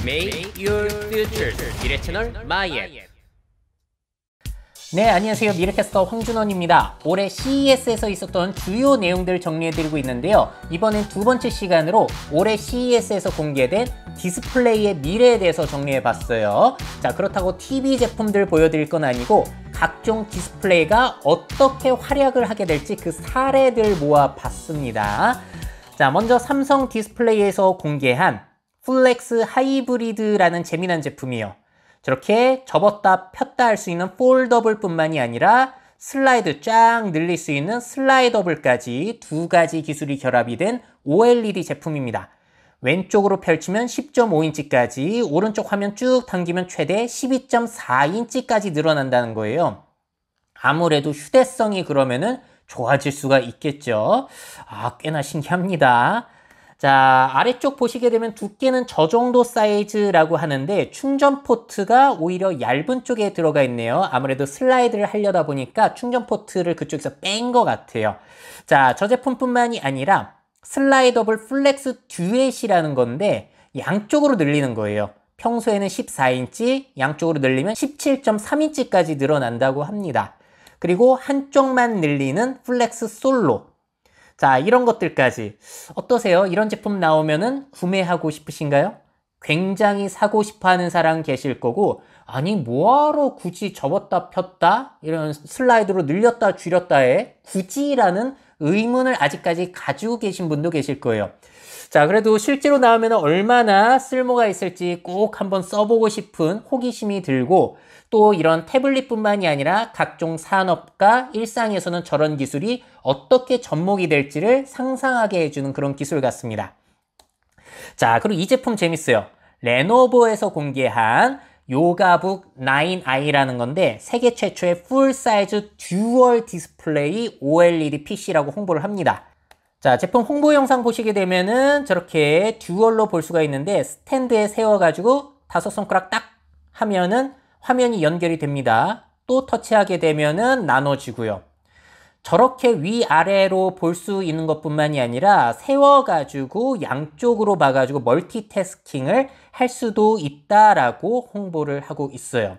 Make your future 미래 채널 마이앱. 네, 안녕하세요. 미래캐스터 황준원입니다. 올해 CES에서 있었던 주요 내용들 정리해드리고 있는데요. 이번엔 두 번째 시간으로 올해 CES에서 공개된 디스플레이의 미래에 대해서 정리해봤어요. 자, 그렇다고 TV 제품들 보여드릴 건 아니고 각종 디스플레이가 어떻게 활약을 하게 될지 그 사례들 모아봤습니다. 자, 먼저 삼성 디스플레이에서 공개한 플렉스 하이브리드라는 재미난 제품이에요. 저렇게 접었다 폈다 할 수 있는 폴더블 뿐만이 아니라 슬라이드 쫙 늘릴 수 있는 슬라이더블까지 두 가지 기술이 결합이 된 OLED 제품입니다. 왼쪽으로 펼치면 10.5인치까지, 오른쪽 화면 쭉 당기면 최대 12.4인치까지 늘어난다는 거예요. 아무래도 휴대성이 그러면은 좋아질 수가 있겠죠. 꽤나 신기합니다. 자, 아래쪽 보시게 되면 두께는 저 정도 사이즈라고 하는데 충전 포트가 오히려 얇은 쪽에 들어가 있네요. 아무래도 슬라이드를 하려다 보니까 충전 포트를 그쪽에서 뺀 것 같아요. 자, 저 제품뿐만이 아니라 슬라이더블 플렉스 듀엣이라는 건데 양쪽으로 늘리는 거예요. 평소에는 14인치, 양쪽으로 늘리면 17.3인치까지 늘어난다고 합니다. 그리고 한쪽만 늘리는 플렉스 솔로. 자, 이런 것들까지 어떠세요? 이런 제품 나오면은 구매하고 싶으신가요? 굉장히 사고 싶어 하는 사람 계실 거고, 아니 뭐하러 굳이 접었다 폈다 이런 슬라이드로 늘렸다 줄였다에 굳이라는 의문을 아직까지 가지고 계신 분도 계실 거예요. 자, 그래도 실제로 나오면 얼마나 쓸모가 있을지 꼭 한번 써보고 싶은 호기심이 들고, 또 이런 태블릿뿐만이 아니라 각종 산업과 일상에서는 저런 기술이 어떻게 접목이 될지를 상상하게 해주는 그런 기술 같습니다. 자, 그리고 이 제품 재밌어요. 레노버에서 공개한 요가북 9i라는 건데 세계 최초의 풀사이즈 듀얼 디스플레이 OLED PC라고 홍보를 합니다. 자, 제품 홍보 영상 보시게 되면은 저렇게 듀얼로 볼 수가 있는데 스탠드에 세워가지고 다섯 손가락 딱 하면은 화면이 연결이 됩니다. 또 터치하게 되면은 나눠지고요. 저렇게 위아래로 볼 수 있는 것뿐만이 아니라 세워가지고 양쪽으로 봐가지고 멀티태스킹을 할 수도 있다라고 홍보를 하고 있어요.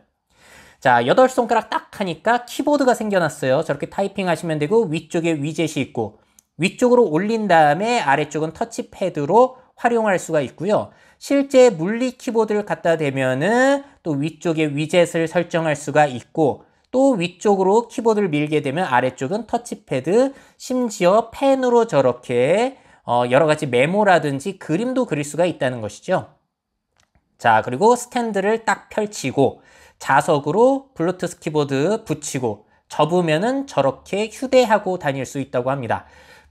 자, 8손가락 딱 하니까 키보드가 생겨났어요. 저렇게 타이핑 하시면 되고 위쪽에 위젯이 있고 위쪽으로 올린 다음에 아래쪽은 터치패드로 활용할 수가 있고요. 실제 물리 키보드를 갖다 대면은 또 위쪽에 위젯을 설정할 수가 있고, 또 위쪽으로 키보드를 밀게 되면 아래쪽은 터치패드, 심지어 펜으로 저렇게 여러 가지 메모라든지 그림도 그릴 수가 있다는 것이죠. 자, 그리고 스탠드를 딱 펼치고 자석으로 블루투스 키보드 붙이고 접으면은 저렇게 휴대하고 다닐 수 있다고 합니다.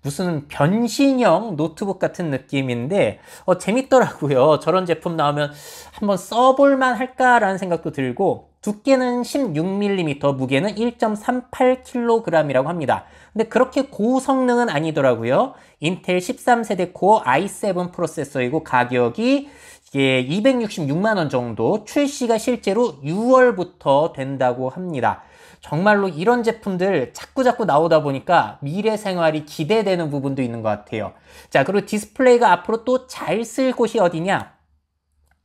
무슨 변신형 노트북 같은 느낌인데 재밌더라고요. 저런 제품 나오면 한번 써볼만 할까라는 생각도 들고, 두께는 16mm, 무게는 1.38kg이라고 합니다. 근데 그렇게 고성능은 아니더라고요. 인텔 13세대 코어 i7 프로세서이고 가격이 이게 266만 원 정도, 출시가 실제로 6월부터 된다고 합니다. 정말로 이런 제품들 자꾸자꾸 나오다 보니까 미래 생활이 기대되는 부분도 있는 것 같아요. 자, 그리고 디스플레이가 앞으로 또 잘 쓸 곳이 어디냐?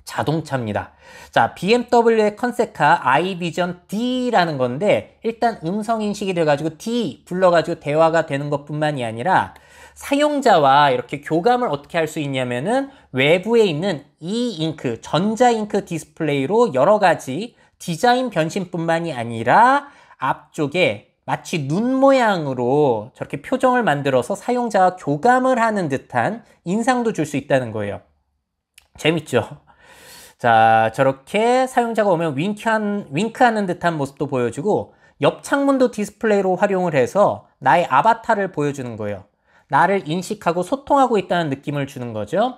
자동차입니다. 자, BMW의 컨셉카 iVision D라는 건데 일단 음성 인식이 돼가지고 D 불러가지고 대화가 되는 것뿐만이 아니라 사용자와 이렇게 교감을 어떻게 할 수 있냐면은 외부에 있는 E-잉크, 전자잉크 디스플레이로 여러 가지 디자인 변신뿐만이 아니라 앞쪽에 마치 눈 모양으로 저렇게 표정을 만들어서 사용자와 교감을 하는 듯한 인상도 줄 수 있다는 거예요. 재밌죠? 자, 저렇게 사용자가 오면 윙크하는 듯한 모습도 보여주고, 옆 창문도 디스플레이로 활용을 해서 나의 아바타를 보여주는 거예요. 나를 인식하고 소통하고 있다는 느낌을 주는 거죠.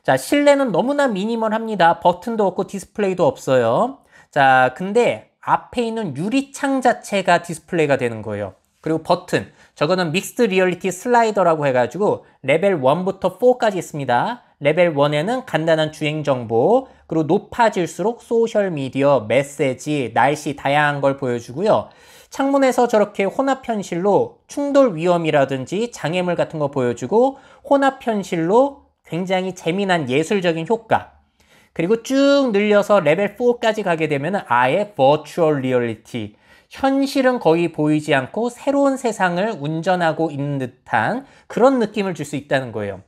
자, 실내는 너무나 미니멀합니다. 버튼도 없고 디스플레이도 없어요. 자, 근데 앞에 있는 유리창 자체가 디스플레이가 되는 거예요. 그리고 버튼, 저거는 믹스드 리얼리티 슬라이더라고 해가지고 레벨 1부터 4까지 있습니다. 레벨 1에는 간단한 주행 정보, 그리고 높아질수록 소셜미디어, 메시지, 날씨 다양한 걸 보여주고요. 창문에서 저렇게 혼합 현실로 충돌 위험이라든지 장애물 같은 거 보여주고, 혼합 현실로 굉장히 재미난 예술적인 효과, 그리고 쭉 늘려서 레벨 4까지 가게 되면 아예 버추얼 리얼리티, 현실은 거의 보이지 않고 새로운 세상을 운전하고 있는 듯한 그런 느낌을 줄 수 있다는 거예요.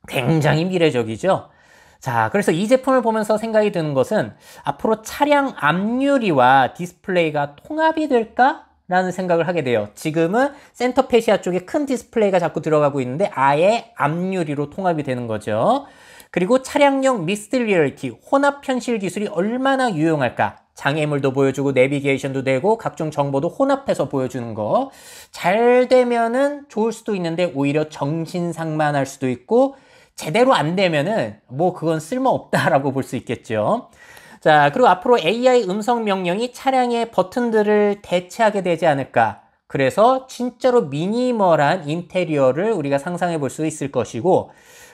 굉장히 미래적이죠. 자, 그래서 이 제품을 보면서 생각이 드는 것은 앞으로 차량 앞유리와 디스플레이가 통합이 될까? 라는 생각을 하게 돼요. 지금은 센터페시아 쪽에 큰 디스플레이가 자꾸 들어가고 있는데 아예 앞유리로 통합이 되는 거죠. 그리고 차량용 미스트 리얼리티, 혼합 현실 기술이 얼마나 유용할까? 장애물도 보여주고 내비게이션도 되고 각종 정보도 혼합해서 보여주는 거. 잘 되면은 좋을 수도 있는데 오히려 정신상만할 수도 있고 제대로 안 되면은 뭐 그건 쓸모없다라고 볼 수 있겠죠. 자, 그리고 앞으로 AI 음성 명령이 차량의 버튼들을 대체하게 되지 않을까. 그래서 진짜로 미니멀한 인테리어를 우리가 상상해 볼 수 있을 것이고,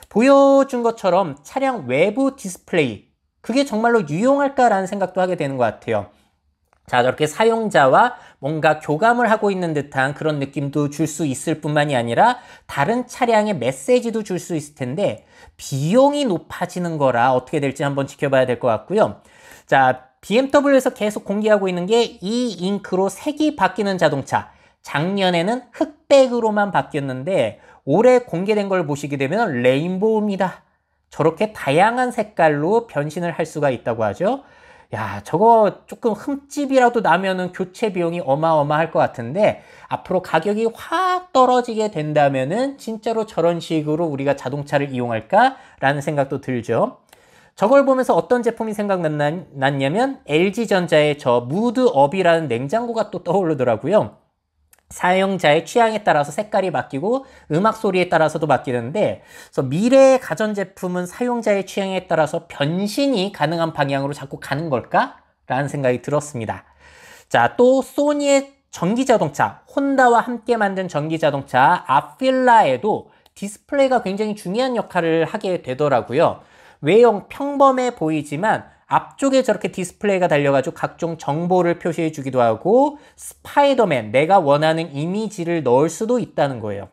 보여준 것처럼 차량 외부 디스플레이, 그게 정말로 유용할까라는 생각도 하게 되는 것 같아요. 자, 저렇게 사용자와 뭔가 교감을 하고 있는 듯한 그런 느낌도 줄 수 있을 뿐만이 아니라 다른 차량의 메시지도 줄 수 있을 텐데 비용이 높아지는 거라 어떻게 될지 한번 지켜봐야 될 것 같고요. 자, BMW에서 계속 공개하고 있는 게 이 잉크로 색이 바뀌는 자동차. 작년에는 흑백으로만 바뀌었는데 올해 공개된 걸 보시게 되면 레인보우입니다. 저렇게 다양한 색깔로 변신을 할 수가 있다고 하죠. 야, 저거 조금 흠집이라도 나면은 교체 비용이 어마어마할 것 같은데 앞으로 가격이 확 떨어지게 된다면은 진짜로 저런 식으로 우리가 자동차를 이용할까라는 생각도 들죠. 저걸 보면서 어떤 제품이 생각났냐면 LG전자의 저 무드업이라는 냉장고가 또 떠오르더라고요. 사용자의 취향에 따라서 색깔이 바뀌고 음악 소리에 따라서도 바뀌는데, 그래서 미래의 가전제품은 사용자의 취향에 따라서 변신이 가능한 방향으로 자꾸 가는 걸까? 라는 생각이 들었습니다. 자, 또 소니의 전기자동차, 혼다와 함께 만든 전기자동차 아필라에도 디스플레이가 굉장히 중요한 역할을 하게 되더라고요. 외형 평범해 보이지만 앞쪽에 저렇게 디스플레이가 달려가지고 각종 정보를 표시해 주기도 하고 스파이더맨, 내가 원하는 이미지를 넣을 수도 있다는 거예요.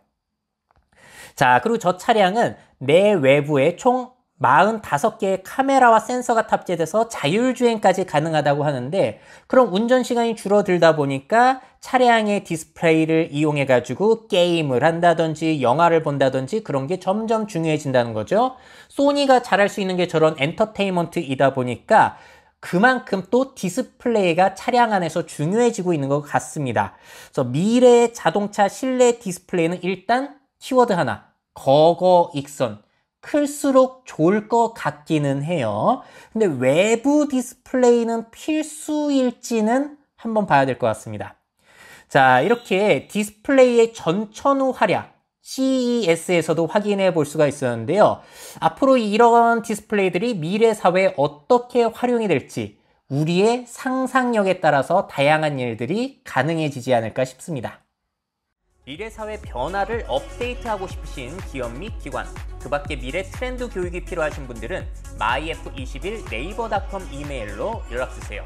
자, 그리고 저 차량은 내 외부에 총 45개의 카메라와 센서가 탑재돼서 자율주행까지 가능하다고 하는데, 그럼 운전시간이 줄어들다 보니까 차량의 디스플레이를 이용해가지고 게임을 한다든지 영화를 본다든지 그런 게 점점 중요해진다는 거죠. 소니가 잘할 수 있는 게 저런 엔터테인먼트이다 보니까 그만큼 또 디스플레이가 차량 안에서 중요해지고 있는 것 같습니다. 그래서 미래의 자동차 실내 디스플레이는 일단 키워드 하나, 거거익선. 클수록 좋을 것 같기는 해요. 근데 외부 디스플레이는 필수일지는 한번 봐야 될 것 같습니다. 자, 이렇게 디스플레이의 전천후 활약, CES에서도 확인해 볼 수가 있었는데요. 앞으로 이런 디스플레이들이 미래 사회에 어떻게 활용이 될지 우리의 상상력에 따라서 다양한 일들이 가능해지지 않을까 싶습니다. 미래사회 변화를 업데이트하고 싶으신 기업 및 기관, 그 밖에 미래 트렌드 교육이 필요하신 분들은 myf21 네이버닷컴 이메일로 연락주세요.